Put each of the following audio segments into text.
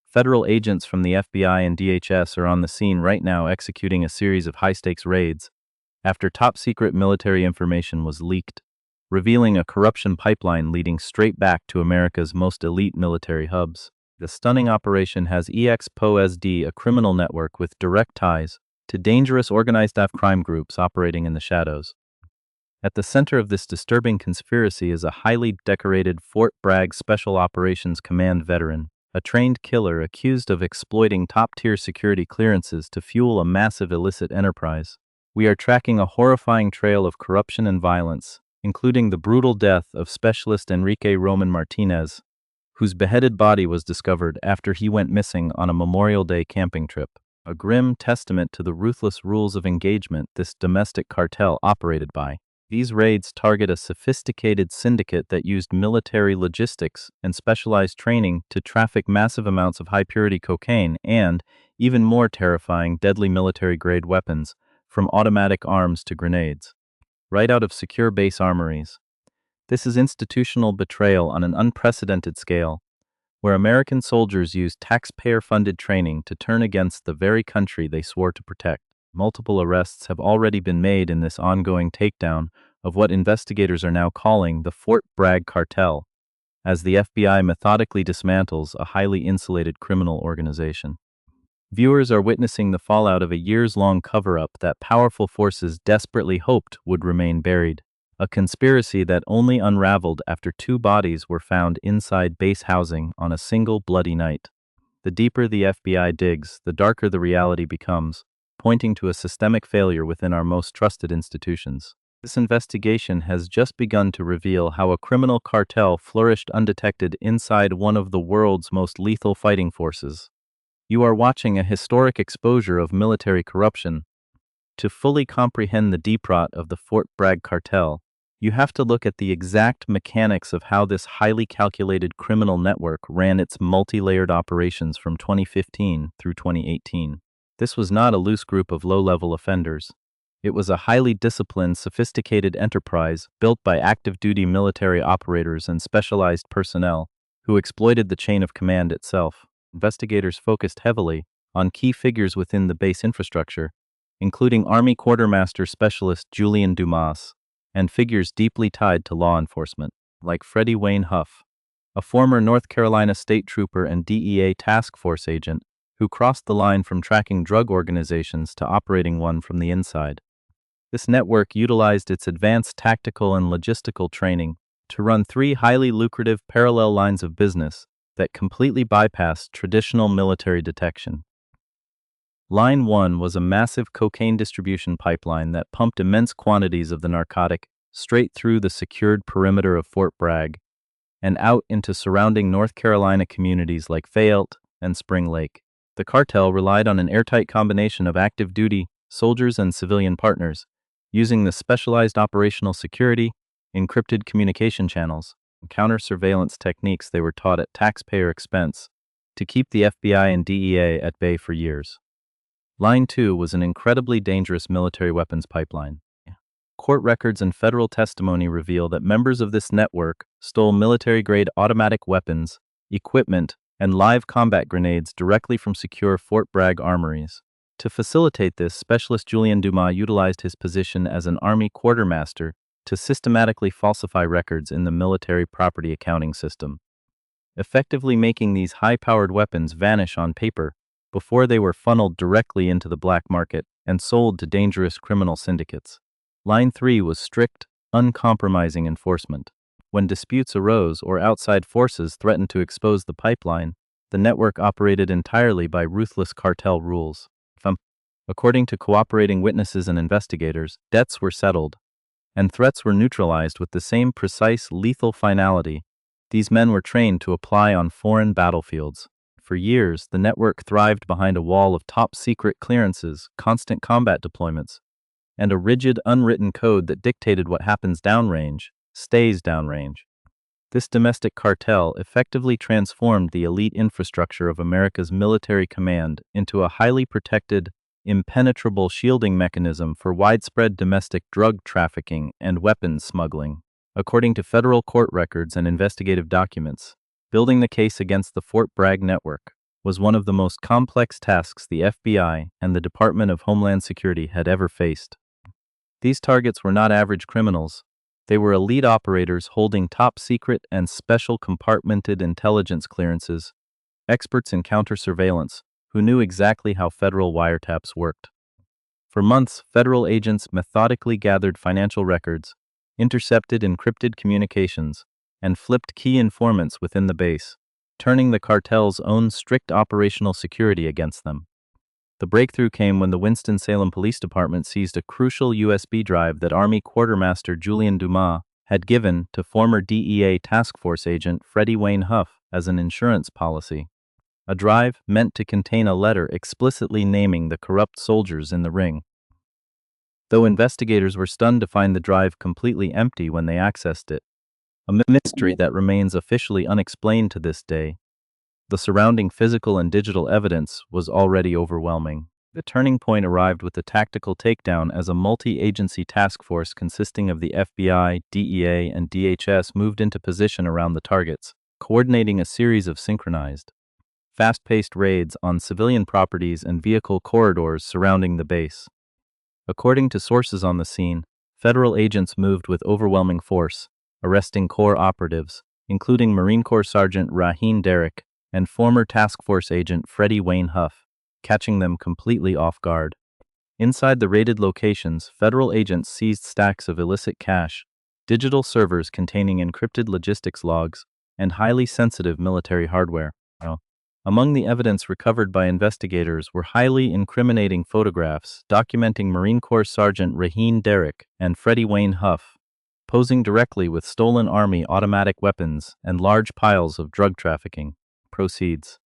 Federal agents from the FBI and DHS are on the scene right now executing a series of high-stakes raids after top-secret military information was leaked, revealing a corruption pipeline leading straight back to America's most elite military hubs. The stunning operation has EXPO-SD, a criminal network with direct ties to dangerous organized crime groups operating in the shadows. At the center of this disturbing conspiracy is a highly decorated Fort Bragg Special Operations Command veteran, a trained killer accused of exploiting top-tier security clearances to fuel a massive illicit enterprise. We are tracking a horrifying trail of corruption and violence, including the brutal death of Specialist Enrique Roman Martinez, whose beheaded body was discovered after he went missing on a Memorial Day camping trip, a grim testament to the ruthless rules of engagement this domestic cartel operated by. These raids target a sophisticated syndicate that used military logistics and specialized training to traffic massive amounts of high-purity cocaine and, even more terrifying, deadly military-grade weapons, from automatic arms to grenades, right out of secure base armories. This is institutional betrayal on an unprecedented scale, where American soldiers use taxpayer-funded training to turn against the very country they swore to protect. Multiple arrests have already been made in this ongoing takedown of what investigators are now calling the Fort Bragg Cartel, as the FBI methodically dismantles a highly insulated criminal organization. Viewers are witnessing the fallout of a years-long cover-up that powerful forces desperately hoped would remain buried, a conspiracy that only unraveled after 2 bodies were found inside base housing on a single bloody night. The deeper the FBI digs, the darker the reality becomes, pointing to a systemic failure within our most trusted institutions. This investigation has just begun to reveal how a criminal cartel flourished undetected inside one of the world's most lethal fighting forces. You are watching a historic exposure of military corruption. To fully comprehend the deep rot of the Fort Bragg cartel, you have to look at the exact mechanics of how this highly calculated criminal network ran its multi-layered operations from 2015 through 2018. This was not a loose group of low-level offenders. It was a highly disciplined, sophisticated enterprise built by active-duty military operators and specialized personnel who exploited the chain of command itself. Investigators focused heavily on key figures within the base infrastructure, including Army Quartermaster Specialist Julian Dumas, and figures deeply tied to law enforcement, like Freddie Wayne Huff, a former North Carolina state trooper and DEA task force agent who crossed the line from tracking drug organizations to operating one from the inside. This network utilized its advanced tactical and logistical training to run 3 highly lucrative parallel lines of business that completely bypassed traditional military detection. Line 1 was a massive cocaine distribution pipeline that pumped immense quantities of the narcotic straight through the secured perimeter of Fort Bragg and out into surrounding North Carolina communities like Fayette and Spring Lake. The cartel relied on an airtight combination of active-duty soldiers and civilian partners, using the specialized operational security, encrypted communication channels, and counter-surveillance techniques they were taught at taxpayer expense to keep the FBI and DEA at bay for years. Line 2 was an incredibly dangerous military weapons pipeline. Court records and federal testimony reveal that members of this network stole military-grade automatic weapons, equipment, and live combat grenades directly from secure Fort Bragg armories. To facilitate this, Specialist Julian Dumas utilized his position as an Army Quartermaster to systematically falsify records in the military property accounting system, effectively making these high-powered weapons vanish on paper before they were funneled directly into the black market and sold to dangerous criminal syndicates. Line 3 was strict, uncompromising enforcement. When disputes arose or outside forces threatened to expose the pipeline, the network operated entirely by ruthless cartel rules. According to cooperating witnesses and investigators, debts were settled, and threats were neutralized with the same precise, lethal finality these men were trained to apply on foreign battlefields. For years, the network thrived behind a wall of top-secret clearances, constant combat deployments, and a rigid, unwritten code that dictated what happens downrange stays downrange. This domestic cartel effectively transformed the elite infrastructure of America's military command into a highly protected, impenetrable shielding mechanism for widespread domestic drug trafficking and weapons smuggling. According to federal court records and investigative documents, building the case against the Fort Bragg network was one of the most complex tasks the FBI and the Department of Homeland Security had ever faced. These targets were not average criminals. They were elite operators holding top-secret and special compartmented intelligence clearances, experts in counter-surveillance, who knew exactly how federal wiretaps worked. For months, federal agents methodically gathered financial records, intercepted encrypted communications, and flipped key informants within the base, turning the cartel's own strict operational security against them. The breakthrough came when the Winston-Salem Police Department seized a crucial USB drive that Army Quartermaster Julian Dumas had given to former DEA task force agent Freddie Wayne Huff as an insurance policy. A drive meant to contain a letter explicitly naming the corrupt soldiers in the ring. Though investigators were stunned to find the drive completely empty when they accessed it, a mystery that remains officially unexplained to this day. The surrounding physical and digital evidence was already overwhelming. The turning point arrived with the tactical takedown as a multi-agency task force consisting of the FBI, DEA, and DHS moved into position around the targets, coordinating a series of synchronized, fast-paced raids on civilian properties and vehicle corridors surrounding the base. According to sources on the scene, federal agents moved with overwhelming force, arresting core operatives, including Marine Corps Sergeant Raheen Derrick and former task force agent Freddie Wayne Huff, catching them completely off guard. Inside the raided locations, federal agents seized stacks of illicit cash, digital servers containing encrypted logistics logs, and highly sensitive military hardware. Among the evidence recovered by investigators were highly incriminating photographs documenting Marine Corps Sergeant Raheen Derrick and Freddie Wayne Huff posing directly with stolen Army automatic weapons and large piles of drug trafficking proceeds.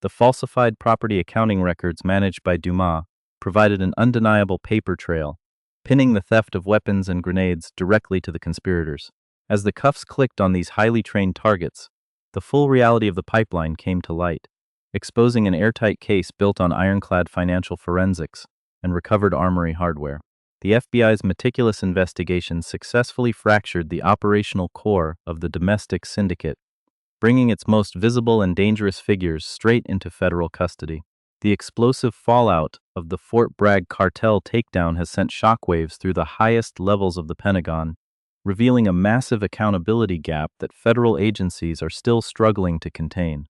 The falsified property accounting records managed by Dumas provided an undeniable paper trail, pinning the theft of weapons and grenades directly to the conspirators. As the cuffs clicked on these highly trained targets, the full reality of the pipeline came to light, exposing an airtight case built on ironclad financial forensics and recovered armory hardware. The FBI's meticulous investigation successfully fractured the operational core of the domestic syndicate, bringing its most visible and dangerous figures straight into federal custody. The explosive fallout of the Fort Bragg Cartel takedown has sent shockwaves through the highest levels of the Pentagon, revealing a massive accountability gap that federal agencies are still struggling to contain.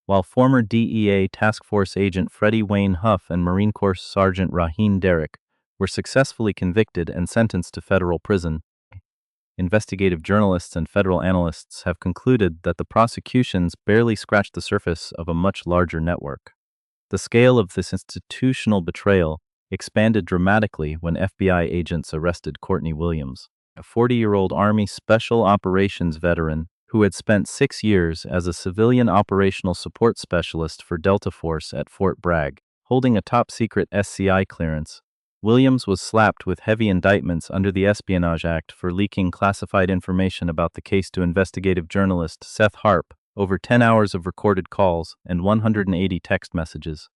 While former DEA Task Force agent Freddie Wayne Huff and Marine Corps Sergeant Raheen Derrick were successfully convicted and sentenced to federal prison, investigative journalists and federal analysts have concluded that the prosecutions barely scratched the surface of a much larger network. The scale of this institutional betrayal expanded dramatically when FBI agents arrested Courtney Williams, a 40-year-old Army Special Operations veteran who had spent 6 years as a civilian operational support specialist for Delta Force at Fort Bragg, holding a top-secret SCI clearance. Williams was slapped with heavy indictments under the Espionage Act for leaking classified information about the case to investigative journalist Seth Harp, over 10 hours of recorded calls and 180 text messages.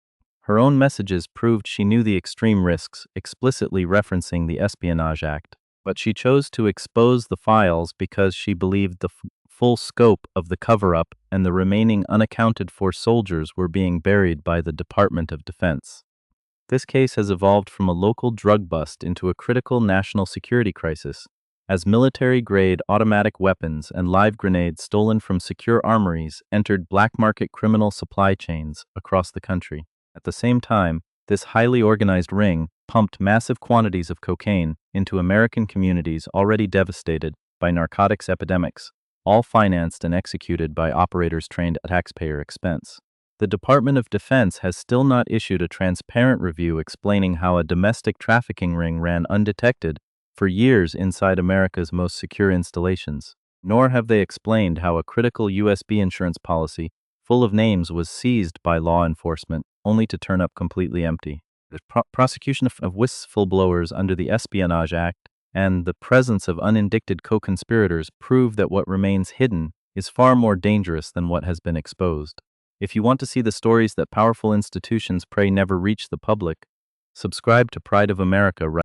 Her own messages proved she knew the extreme risks, explicitly referencing the Espionage Act, but she chose to expose the files because she believed the full scope of the cover-up and the remaining unaccounted-for soldiers were being buried by the Department of Defense. This case has evolved from a local drug bust into a critical national security crisis, as military-grade automatic weapons and live grenades stolen from secure armories entered black-market criminal supply chains across the country. At the same time, this highly organized ring pumped massive quantities of cocaine into American communities already devastated by narcotics epidemics, all financed and executed by operators trained at taxpayer expense. The Department of Defense has still not issued a transparent review explaining how a domestic trafficking ring ran undetected for years inside America's most secure installations, nor have they explained how a critical USB insurance policy full of names was seized by law enforcement only to turn up completely empty. The prosecution of whistleblowers under the Espionage Act and the presence of unindicted co-conspirators prove that what remains hidden is far more dangerous than what has been exposed. If you want to see the stories that powerful institutions pray never reach the public, subscribe to Pride of America.